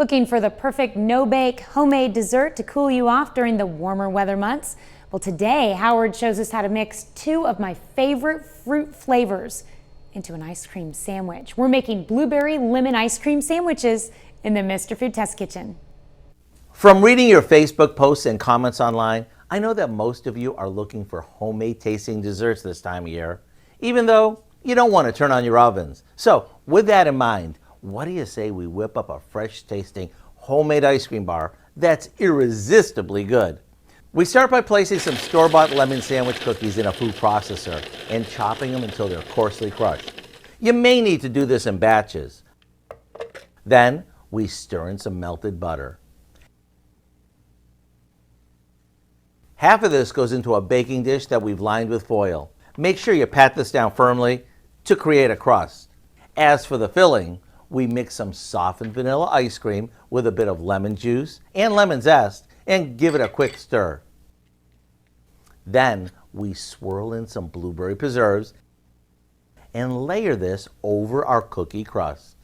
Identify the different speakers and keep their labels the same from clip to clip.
Speaker 1: Looking for the perfect no-bake homemade dessert to cool you off during the warmer weather months? Well, today Howard shows us how to mix two of my favorite fruit flavors into an ice cream sandwich. We're making blueberry lemon ice cream sandwiches in the Mr. Food Test Kitchen.
Speaker 2: From reading your Facebook posts and comments online, I know that most of you are looking for homemade tasting desserts this time of year, even though you don't want to turn on your ovens. So with that in mind, what do you say we whip up a fresh tasting homemade ice cream bar that's irresistibly good? We start by placing some store-bought lemon sandwich cookies in a food processor and chopping them until they're coarsely crushed. You may need to do this in batches. Then we stir in some melted butter. Half of this goes into a baking dish that we've lined with foil. Make sure you pat this down firmly to create a crust. As for the filling, we mix some softened vanilla ice cream with a bit of lemon juice and lemon zest and give it a quick stir. Then we swirl in some blueberry preserves and layer this over our cookie crust.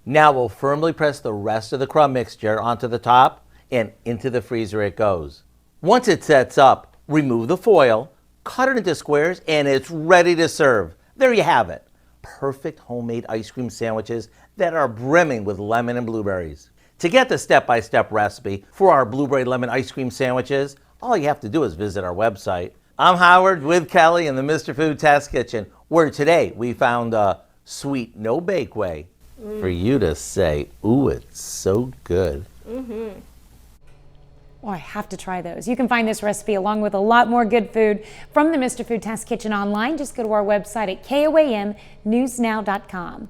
Speaker 2: Now we'll firmly press the rest of the crumb mixture onto the top and into the freezer it goes. Once it sets up, remove the foil, cut it into squares, and it's ready to serve. There you have it. Perfect homemade ice cream sandwiches that are brimming with lemon and blueberries. To get the step-by-step recipe for our blueberry lemon ice cream sandwiches, all you have to do is visit our website. I'm Howard with Kelly in the Mr. Food Test Kitchen, where today we found a sweet no-bake way for you to say, ooh, it's so good.
Speaker 1: Oh, I have to try those. You can find this recipe along with a lot more good food from the Mr. Food Test Kitchen online. Just go to our website at KOAMnewsnow.com.